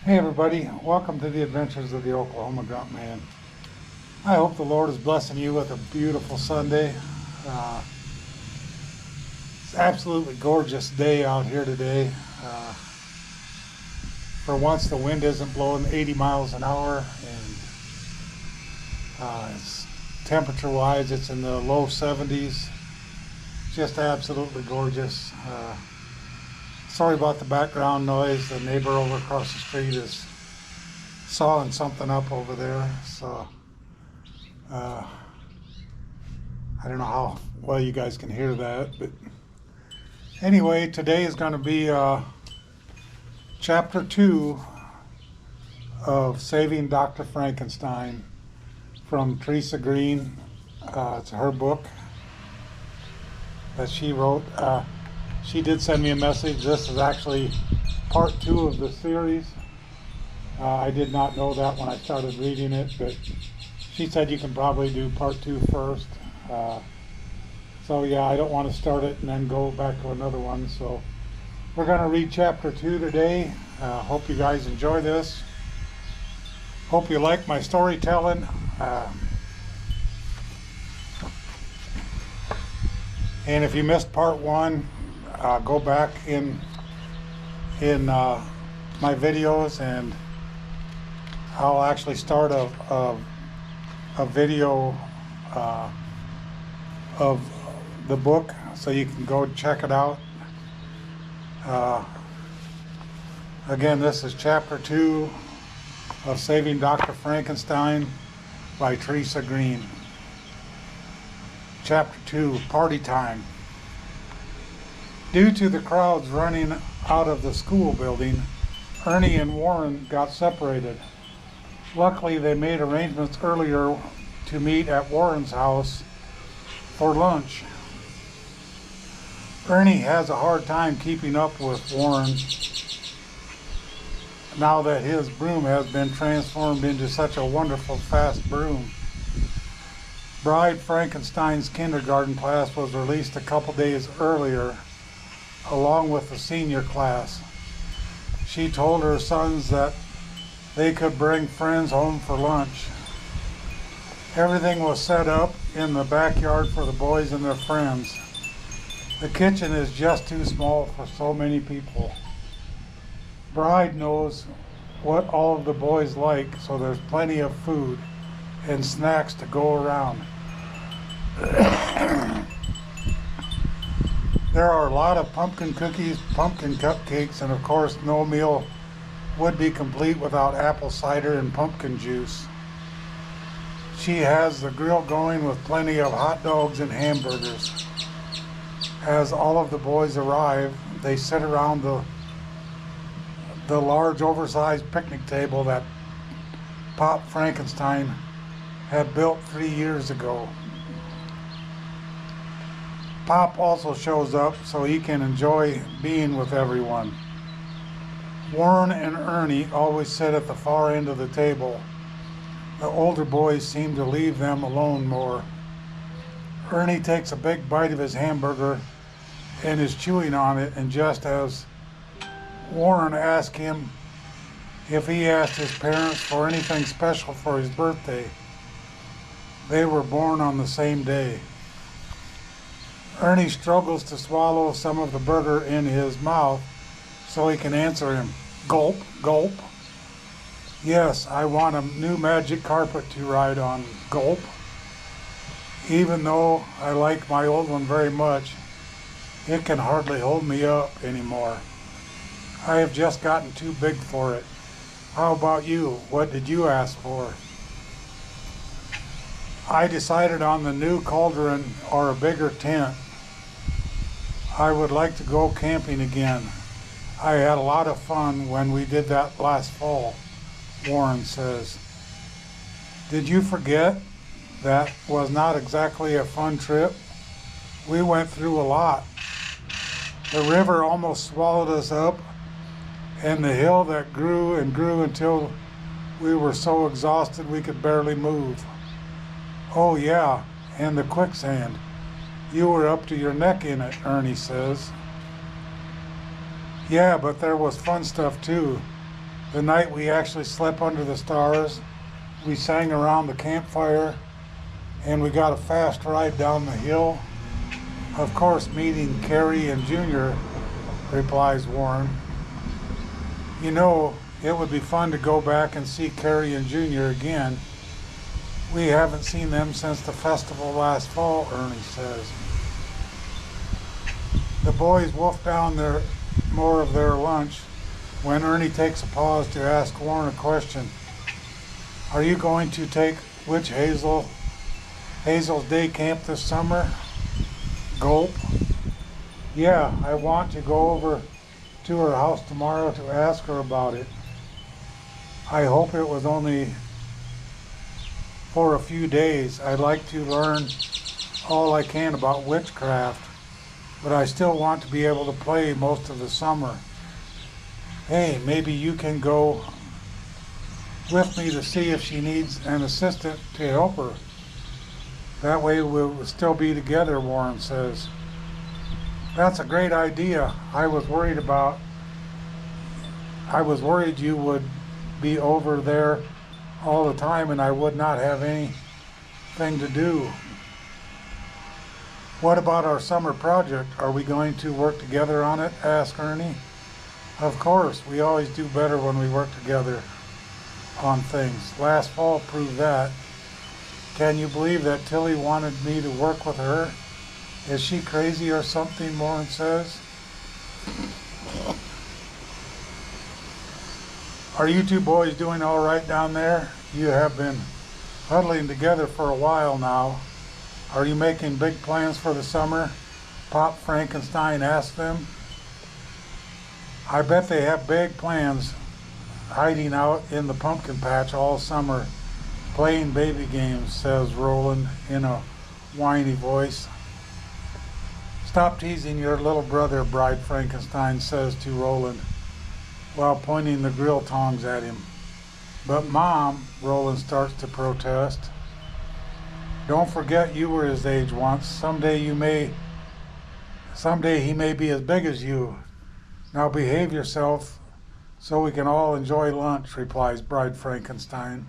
Hey everybody, welcome to the adventures of the Oklahoma Gruntman. I hope the Lord is blessing you with a beautiful Sunday. It's an absolutely gorgeous day out here today. For once the wind isn't blowing 80 miles an hour, and it's temperature wise it's in the low 70s. Just absolutely gorgeous. Sorry about the background noise. The neighbor over across the street is sawing something up over there. So I don't know how well you guys can hear that. But anyway, today is going to be chapter 2 of Saving Dr. Frankenstein from Teresa Green. It's her book that she wrote. She did send me a message. This is actually part 2 of the series. I did not know that when I started reading it, but she said you can probably do part 2 first. So yeah, I don't want to start it and then go back to another one. So we're going to read chapter 2 today. Hope you guys enjoy this. Hope you like my storytelling. And if you missed part 1, go back in my videos, and I'll actually start a video of the book, so you can go check it out. Again, this is chapter 2 of Saving Dr. Frankenstein by Teresa Green. Chapter 2, Party Time. Due to the crowds running out of the school building, Ernie and Warren got separated. Luckily, they made arrangements earlier to meet at Warren's house for lunch. Ernie has a hard time keeping up with Warren now that his broom has been transformed into such a wonderful fast broom. Bride Frankenstein's kindergarten class was released a couple days earlier, along with the senior class. She told her sons that they could bring friends home for lunch. Everything was set up in the backyard for the boys and their friends. The kitchen is just too small for so many people. Bride knows what all of the boys like, so there's plenty of food and snacks to go around. There are a lot of pumpkin cookies, pumpkin cupcakes, and of course no meal would be complete without apple cider and pumpkin juice. She has the grill going with plenty of hot dogs and hamburgers. As all of the boys arrive, they sit around the large oversized picnic table that Pop Frankenstein had built 3 years ago. Pop also shows up so he can enjoy being with everyone. Warren and Ernie always sit at the far end of the table. The older boys seem to leave them alone more. Ernie takes a big bite of his hamburger and is chewing on it, and just as Warren asks him if he asked his parents for anything special for his birthday. They were born on the same day. Ernie struggles to swallow some of the burger in his mouth so he can answer him. Gulp, gulp. Yes, I want a new magic carpet to ride on. Gulp. Even though I like my old one very much, it can hardly hold me up anymore. I have just gotten too big for it. How about you? What did you ask for? I decided on the new cauldron or a bigger tent. I would like to go camping again. I had a lot of fun when we did that last fall, Warren says. Did you forget? That was not exactly a fun trip. We went through a lot. The river almost swallowed us up, and the hill that grew and grew until we were so exhausted we could barely move. Oh yeah, and the quicksand. You were up to your neck in it, Ernie says. Yeah, but there was fun stuff too. The night we actually slept under the stars, we sang around the campfire, and we got a fast ride down the hill. Of course, meeting Carrie and Junior, replies Warren. You know, it would be fun to go back and see Carrie and Junior again. We haven't seen them since the festival last fall, Ernie says. The boys wolf down more of their lunch when Ernie takes a pause to ask Warren a question. Are you going to take Witch Hazel's day camp this summer? Gulp. Yeah, I want to go over to her house tomorrow to ask her about it. I hope it was only for a few days. I'd like to learn all I can about witchcraft, but I still want to be able to play most of the summer. Hey, maybe you can go with me to see if she needs an assistant to help her. That way we'll still be together, Warren says. That's a great idea. I was worried you would be over there all the time and I would not have anything to do. What about our summer project? Are we going to work together on it? Asked Ernie. Of course, we always do better when we work together on things. Last fall proved that. Can you believe that Tilly wanted me to work with her? Is she crazy or something, Warren says. Are you two boys doing all right down there? You have been huddling together for a while now. Are you making big plans for the summer? Pop Frankenstein asked them. I bet they have big plans, hiding out in the pumpkin patch all summer, playing baby games, says Roland in a whiny voice. Stop teasing your little brother, Bride Frankenstein says to Roland, while pointing the grill tongs at him. But Mom, Roland starts to protest. Don't forget you were his age once. Someday he may be as big as you. Now behave yourself so we can all enjoy lunch, replies Bride Frankenstein.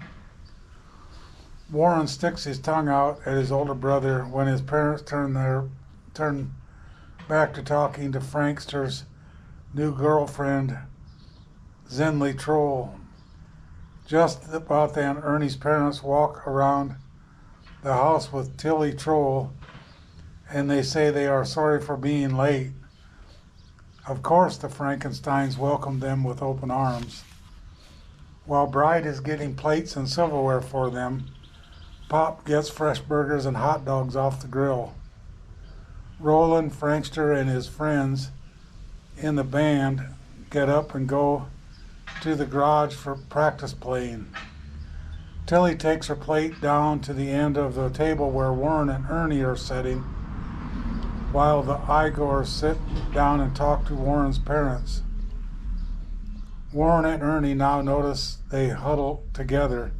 Warren sticks his tongue out at his older brother when his parents turn back to talking to Frankster's new girlfriend, Zenly Troll. Just about then, Ernie's parents walk around the house with Tilly Troll, and they say they are sorry for being late. Of course, the Frankensteins welcome them with open arms. While Bride is getting plates and silverware for them, Pop gets fresh burgers and hot dogs off the grill. Roland, Frankster, and his friends in the band get up and go to the garage for practice playing. Tilly takes her plate down to the end of the table where Warren and Ernie are sitting, while the Igors sit down and talk to Warren's parents. Warren and Ernie now notice they huddle together.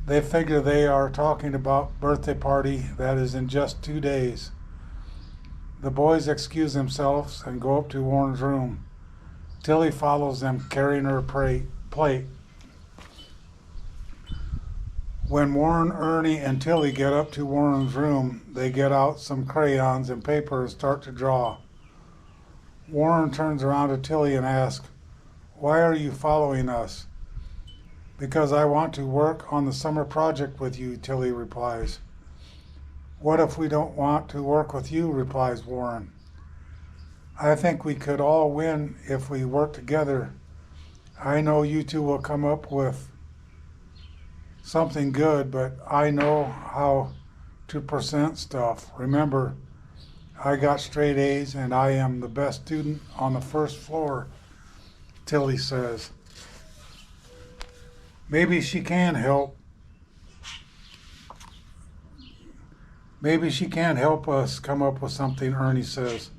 They figure they are talking about birthday party that is in just 2 days. The boys excuse themselves and go up to Warren's room. Tilly follows them, carrying her plate. When Warren, Ernie, and Tilly get up to Warren's room, they get out some crayons and paper and start to draw. Warren turns around to Tilly and asks, "Why are you following us?" "Because I want to work on the summer project with you," Tilly replies. "What if we don't want to work with you?" replies Warren. "I think we could all win if we work together. I know you two will come up with something good, but I know how to present stuff. Remember, I got straight A's and I am the best student on the first floor," Tilly says. Maybe she can help us come up with something," Ernie says.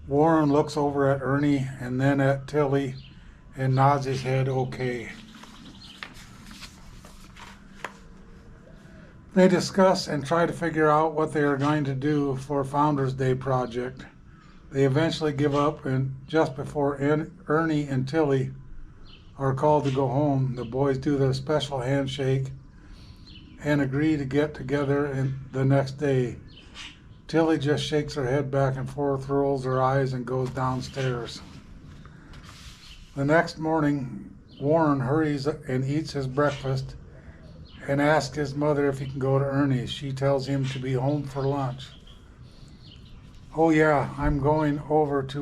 Warren looks over at Ernie and then at Tilly and nods his head okay. They discuss and try to figure out what they are going to do for Founders Day project. They eventually give up, and just before Ernie and Tilly are called to go home, the boys do their special handshake and agree to get together the next day. Tilly just shakes her head back and forth, rolls her eyes, and goes downstairs. The next morning, Warren hurries and eats his breakfast and asks his mother if he can go to Ernie's. She tells him to be home for lunch. Oh yeah, I'm going over to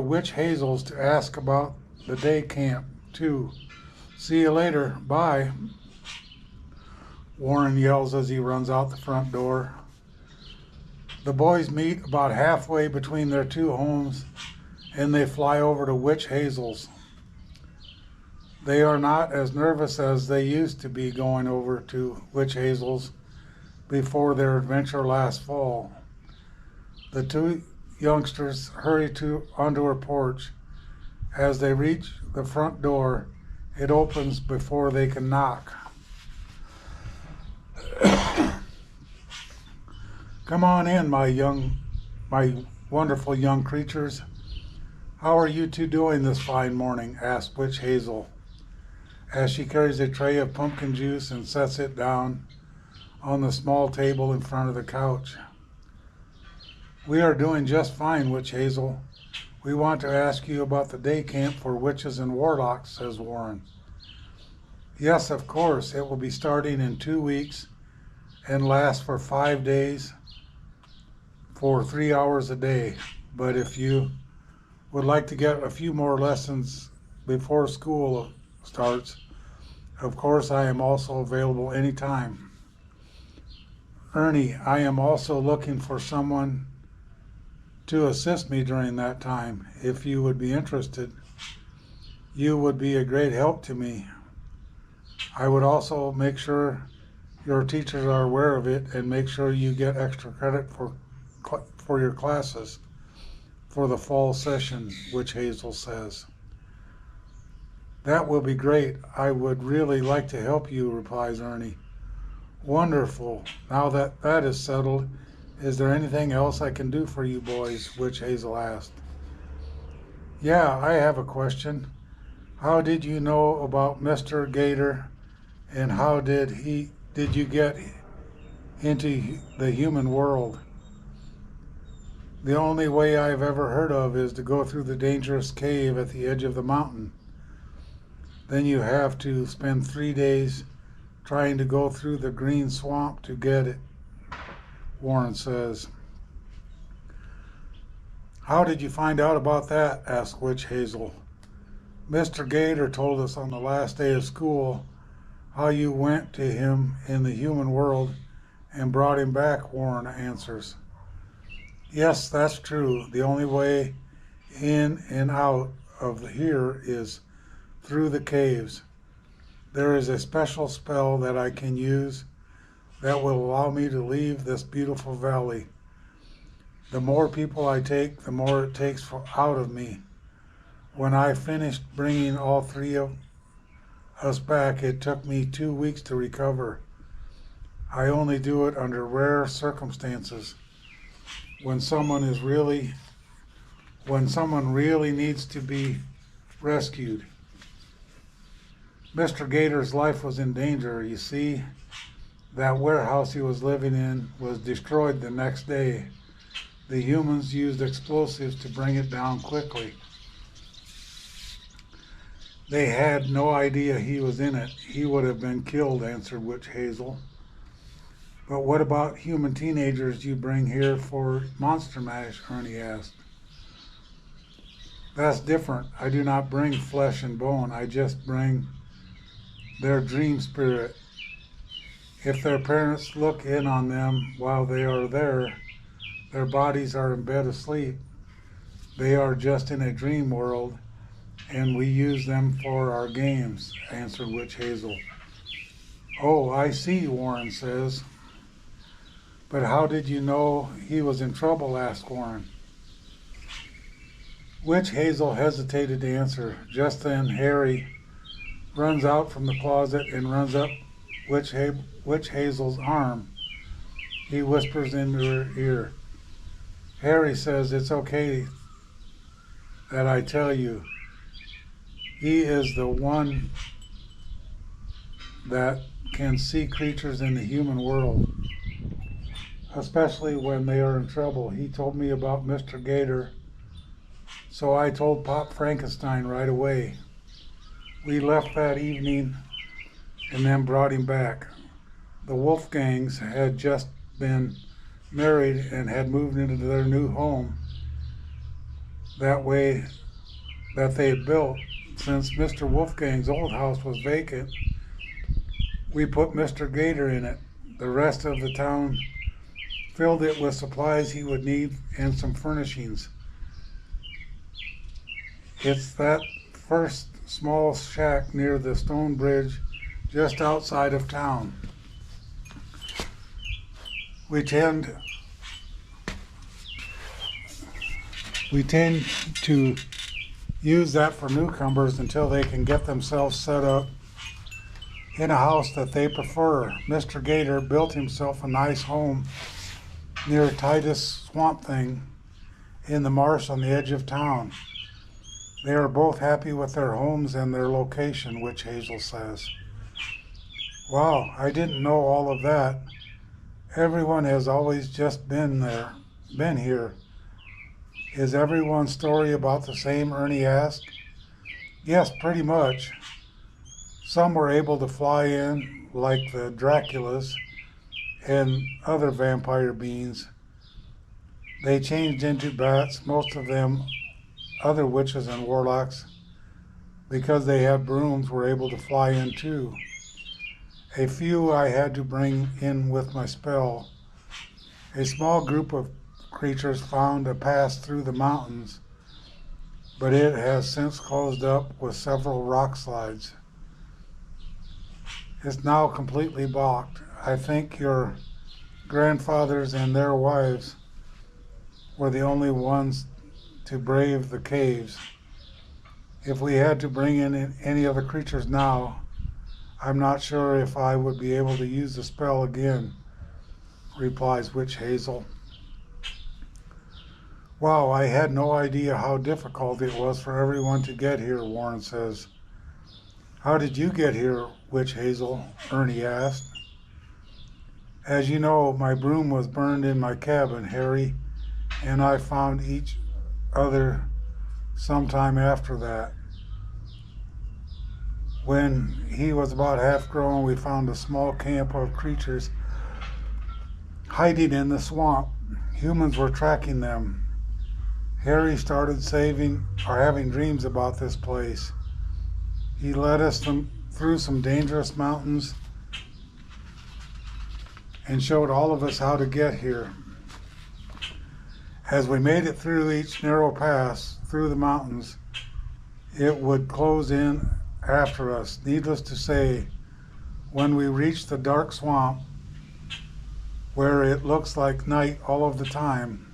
Witch Hazel's to ask about the day camp too. See you later. Bye. Warren yells as he runs out the front door. The boys meet about halfway between their two homes and they fly over to Witch Hazel's. They are not as nervous as they used to be going over to Witch Hazel's before their adventure last fall. The two youngsters hurry onto her porch. As they reach the front door, it opens before they can knock. Come on in, my wonderful young creatures. How are you two doing this fine morning? Asked Witch Hazel, as she carries a tray of pumpkin juice and sets it down on the small table in front of the couch. We are doing just fine, Witch Hazel. We want to ask you about the day camp for witches and warlocks, says Warren. Yes, of course. It will be starting in 2 weeks and last for 5 days for 3 hours a day. But if you would like to get a few more lessons before school starts, of course I am also available anytime. Ernie, I am also looking for someone to assist me during that time. If you would be interested, you would be a great help to me. I would also make sure your teachers are aware of it and make sure you get extra credit for your classes for the fall session, Witch Hazel says. That will be great. I would really like to help you, replies Ernie. Wonderful. Now that that is settled, is there anything else I can do for you boys? Witch Hazel asked. Yeah, I have a question. How did you know about Mr. Gator, and how did you get into the human world? The only way I've ever heard of is to go through the dangerous cave at the edge of the mountain. Then you have to spend 3 days trying to go through the green swamp to get it, Warren says. How did you find out about that? Asked Witch Hazel. Mr. Gator told us on the last day of school how you went to him in the human world and brought him back, Warren answers. Yes, that's true. The only way in and out of here is through the caves. There is a special spell that I can use that will allow me to leave this beautiful valley. The more people I take, the more it takes out of me. When I finished bringing all 3 of us back, it took me 2 weeks to recover. I only do it under rare circumstances. When someone really needs to be rescued. Mr. Gator's life was in danger. You see, that warehouse he was living in was destroyed the next day. The humans used explosives to bring it down quickly. They had no idea he was in it. He would have been killed, answered Witch Hazel. But what about human teenagers you bring here for Monster Mash? Ernie asked. That's different. I do not bring flesh and bone. I just bring their dream spirit. If their parents look in on them while they are there, their bodies are in bed asleep. They are just in a dream world, and we use them for our games, answered Witch Hazel. Oh, I see, Warren says. But how did you know he was in trouble? Asked Warren. Witch Hazel hesitated to answer. Just then, Harry runs out from the closet and runs up Witch Hazel's arm. He whispers into her ear. Harry says, it's okay that I tell you. He is the one that can see creatures in the human world, especially when they are in trouble. He told me about Mr. Gator, so I told Pop Frankenstein right away. We left that evening and then brought him back. The Wolfgangs had just been married and had moved into their new home that way that they had built. Since Mr. Wolfgang's old house was vacant, we put Mr. Gator in it. The rest of the town filled it with supplies he would need and some furnishings. It's that first small shack near the stone bridge just outside of town. We tend to use that for newcomers until they can get themselves set up in a house that they prefer. Mr. Gator built himself a nice home near Titus Swamp Thing in the marsh on the edge of town. They are both happy with their homes and their location, Witch Hazel says. Wow, I didn't know all of that. Everyone has always just been here. Is everyone's story about the same? Ernie asked. Yes, pretty much. Some were able to fly in, like the Draculas and other vampire beings. They changed into bats, most of them other witches and warlocks, because they had brooms, were able to fly in too. A few I had to bring in with my spell. A small group of creatures found a pass through the mountains, but it has since closed up with several rock slides. It's now completely blocked. I think your grandfathers and their wives were the only ones to brave the caves. If we had to bring in any of the creatures now, I'm not sure if I would be able to use the spell again, replies Witch Hazel. Wow, I had no idea how difficult it was for everyone to get here, Warren says. How did you get here, Witch Hazel? Ernie asked. As you know, my broom was burned in my cabin. Harry and I found each other sometime after that. When he was about half grown, we found a small camp of creatures hiding in the swamp. Humans were tracking them. Harry started having dreams about this place. He led us through some dangerous mountains and showed all of us how to get here. As we made it through each narrow pass through the mountains, it would close in after us. Needless to say, when we reached the dark swamp, where it looks like night all of the time,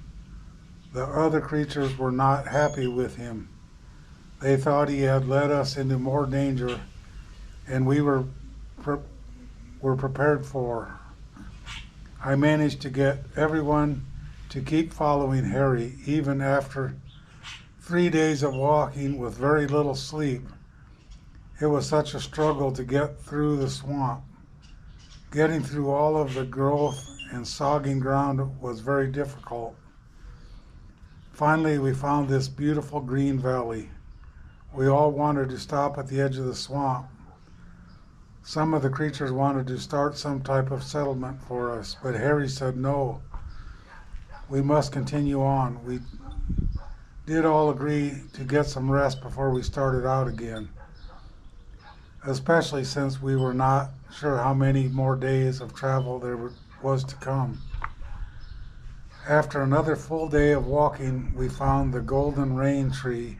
the other creatures were not happy with him. They thought he had led us into more danger, and we were prepared for. I managed to get everyone to keep following Harry, even after 3 days of walking with very little sleep. It was such a struggle to get through the swamp. Getting through all of the growth and sogging ground was very difficult. Finally, we found this beautiful green valley. We all wanted to stop at the edge of the swamp. Some of the creatures wanted to start some type of settlement for us, but Harry said no. We must continue on. We did all agree to get some rest before we started out again, especially since we were not sure how many more days of travel there was to come. After another full day of walking, we found the Golden Rain Tree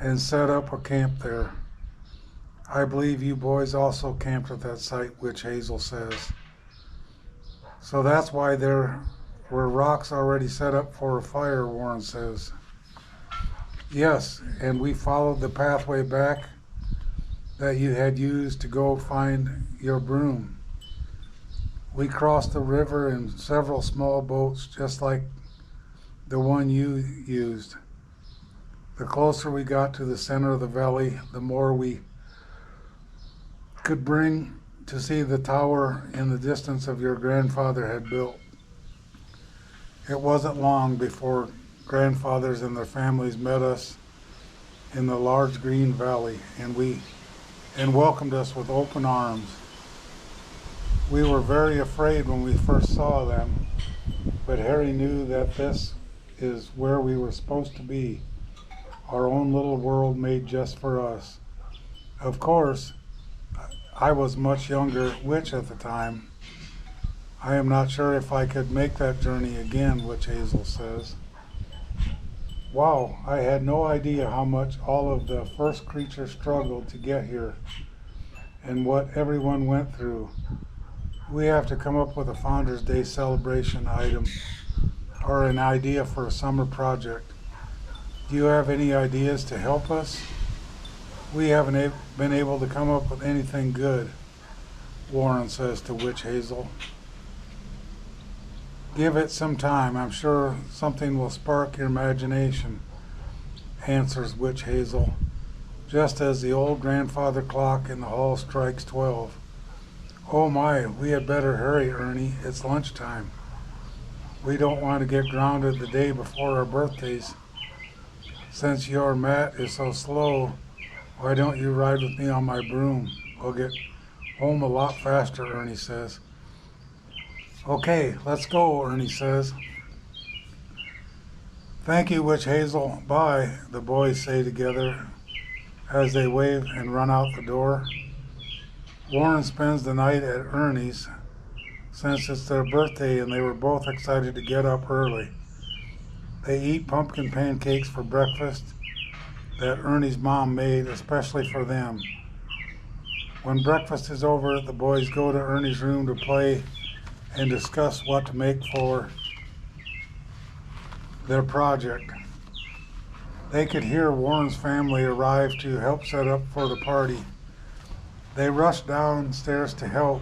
and set up a camp there. I believe you boys also camped at that site, Witch Hazel says. So that's why there were rocks already set up for a fire, Warren says. Yes, and we followed the pathway back that you had used to go find your broom. We crossed the river in several small boats, just like the one you used. The closer we got to the center of the valley, the more we could bring to see the tower in the distance of your grandfather had built. It wasn't long before grandfathers and their families met us in the large green valley and welcomed us with open arms. We were very afraid when we first saw them, but Harry knew that this is where we were supposed to be, our own little world made just for us. Of course, I was much younger witch at the time. I am not sure if I could make that journey again, Witch Hazel says. Wow, I had no idea how much all of the first creatures struggled to get here and what everyone went through. We have to come up with a Founders Day celebration item or an idea for a summer project. Do you have any ideas to help us? We haven't been able to come up with anything good, Warren says to Witch Hazel. Give it some time. I'm sure something will spark your imagination, answers Witch Hazel, just as the old grandfather clock in the hall strikes 12. Oh my, we had better hurry, Ernie. It's lunchtime. We don't want to get grounded the day before our birthdays. Since your mat is so slow, why don't you ride with me on my broom? We'll get home a lot faster, Ernie says. Okay, let's go, Ernie says. Thank you, Witch Hazel. Bye, the boys say together as they wave and run out the door. Warren spends the night at Ernie's since it's their birthday and they were both excited to get up early. They eat pumpkin pancakes for breakfast that Ernie's mom made especially for them. When breakfast is over, the boys go to Ernie's room to play and discuss what to make for their project. They could hear Warren's family arrive to help set up for the party. They rush downstairs to help.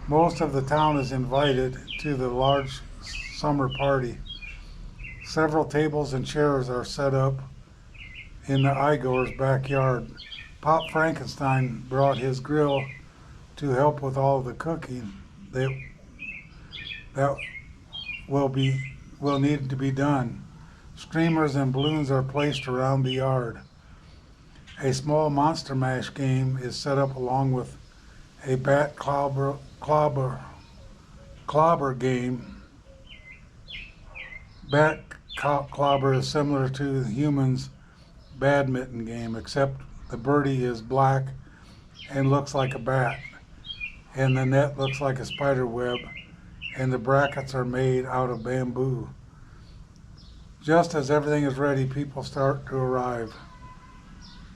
Most of the town is invited to the large summer party. Several tables and chairs are set up in the Igor's backyard. Pop Frankenstein brought his grill to help with all the cooking that will need to be done. Streamers and balloons are placed around the yard. A small Monster Mash game is set up along with a bat clobber game. Bat clobber is similar to the humans' badminton game, except the birdie is black and looks like a bat, and the net looks like a spider web, and the brackets are made out of bamboo. Just as everything is ready, people start to arrive.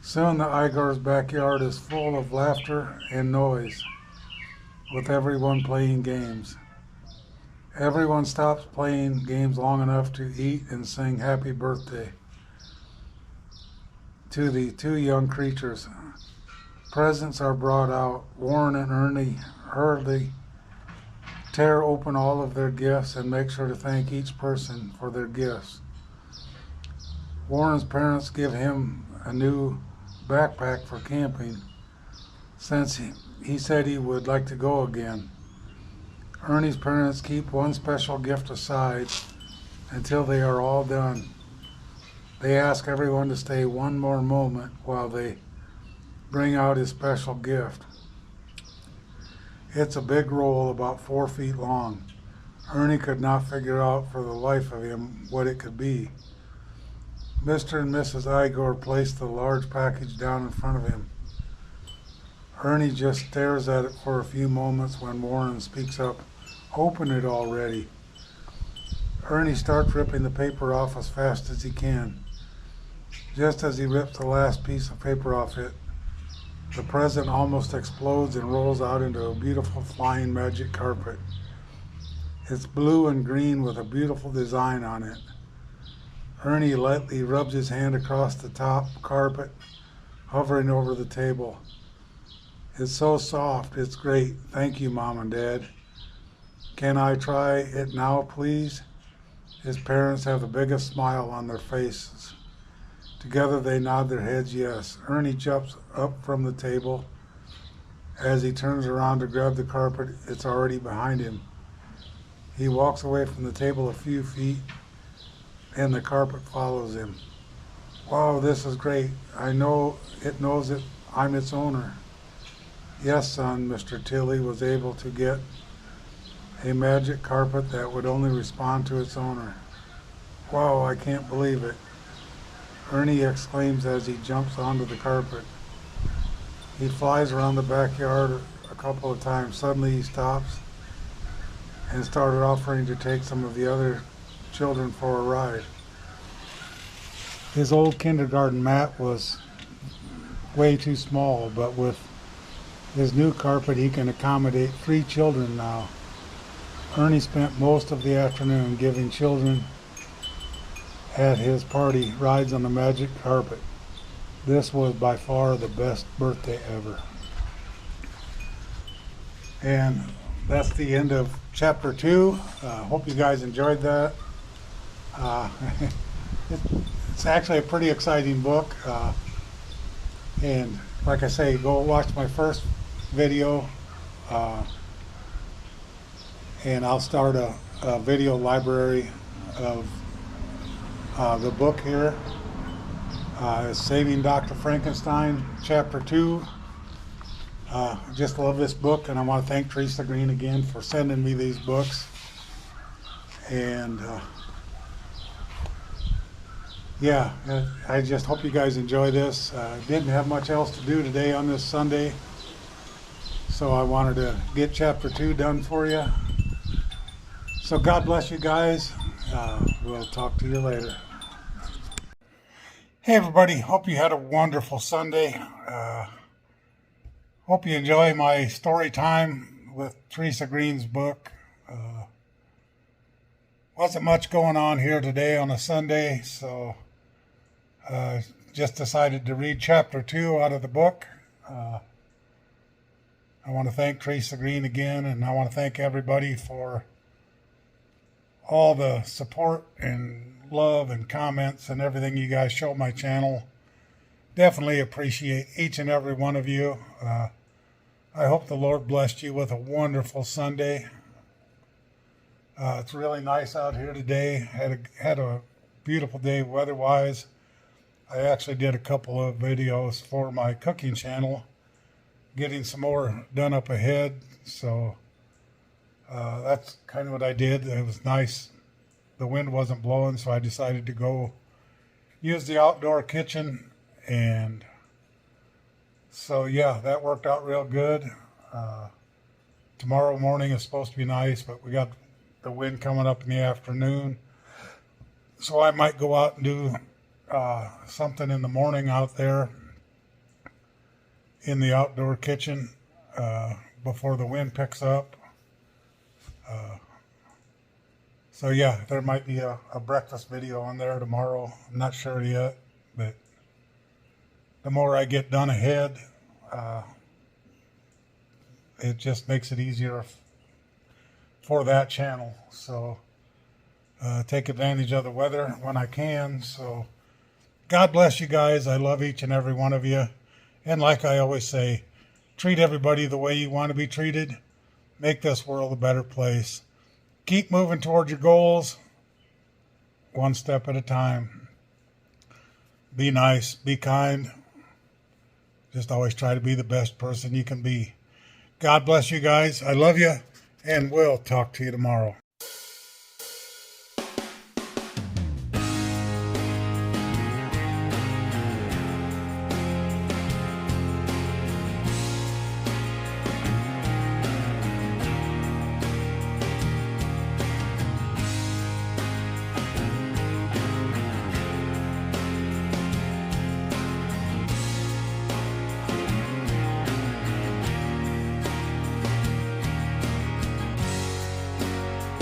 Soon the Igor's backyard is full of laughter and noise, with everyone playing games. Everyone stops playing games long enough to eat and sing happy birthday to the two young creatures. Presents are brought out. Warren and Ernie hurriedly tear open all of their gifts and make sure to thank each person for their gifts. Warren's parents give him a new backpack for camping since he said he would like to go again. Ernie's parents keep one special gift aside until they are all done. They ask everyone to stay one more moment while they bring out his special gift. It's a big roll about 4 feet long. Ernie could not figure out for the life of him what it could be. Mr. and Mrs. Igor placed the large package down in front of him. Ernie just stares at it for a few moments when Warren speaks up. Open it already. Ernie starts ripping the paper off as fast as he can. Just as he rips the last piece of paper off it, the present almost explodes and rolls out into a beautiful flying magic carpet. It's blue and green with a beautiful design on it. Ernie lightly rubs his hand across the top carpet, hovering over the table. It's so soft, it's great. Thank you, Mom and Dad. Can I try it now, please? His parents have the biggest smile on their faces. Together they nod their heads yes. Ernie jumps up from the table. As he turns around to grab the carpet, it's already behind him. He walks away from the table a few feet, and the carpet follows him. Wow, this is great. I know it knows that I'm its owner. Yes, son, Mr. Tilley was able to get a magic carpet that would only respond to its owner. Wow, I can't believe it. Ernie exclaims as he jumps onto the carpet. He flies around the backyard a couple of times. Suddenly he stops and started offering to take some of the other children for a ride. His old kindergarten mat was way too small, but with his new carpet he can accommodate 3 children now. Ernie spent most of the afternoon giving children at his party rides on the magic carpet. This was by far the best birthday ever. And that's the end of chapter 2. Hope you guys enjoyed that. It's actually a pretty exciting book. And like I say, go watch my first video. And I'll start a video library of the book here. Saving Dr. Frankenstein, Chapter 2. Just love this book, and I want to thank Teresa Green again for sending me these books. And yeah, I just hope you guys enjoy this. Didn't have much else to do today on this Sunday, so I wanted to get Chapter 2 done for you. So God bless you guys. We'll talk to you later. Hey everybody, hope you had a wonderful Sunday. Hope you enjoy my story time with Teresa Green's book. Wasn't much going on here today on a Sunday, so just decided to read Chapter 2 out of the book. I want to thank Teresa Green again, and I want to thank everybody for all the support and love and comments and everything you guys show my channel. Definitely appreciate each and every one of you. I hope the Lord blessed you with a wonderful Sunday. It's really nice out here today. Had a beautiful day weather-wise. I actually did a couple of videos for my cooking channel, getting some more done up ahead. So that's kind of what I did. It was nice. The wind wasn't blowing, so I decided to go use the outdoor kitchen. And so, yeah, that worked out real good. Tomorrow morning is supposed to be nice, but we got the wind coming up in the afternoon. So I might go out and do something in the morning out there in the outdoor kitchen before the wind picks up. So yeah, there might be a breakfast video on there tomorrow. I'm not sure yet, but the more I get done ahead, it just makes it easier for that channel. So take advantage of the weather when I can. So God bless you guys. I love each and every one of you. And like I always say, treat everybody the way you want to be treated. Make this world a better place. Keep moving toward your goals, one step at a time. Be nice, be kind. Just always try to be the best person you can be. God bless you guys. I love you, and we'll talk to you tomorrow.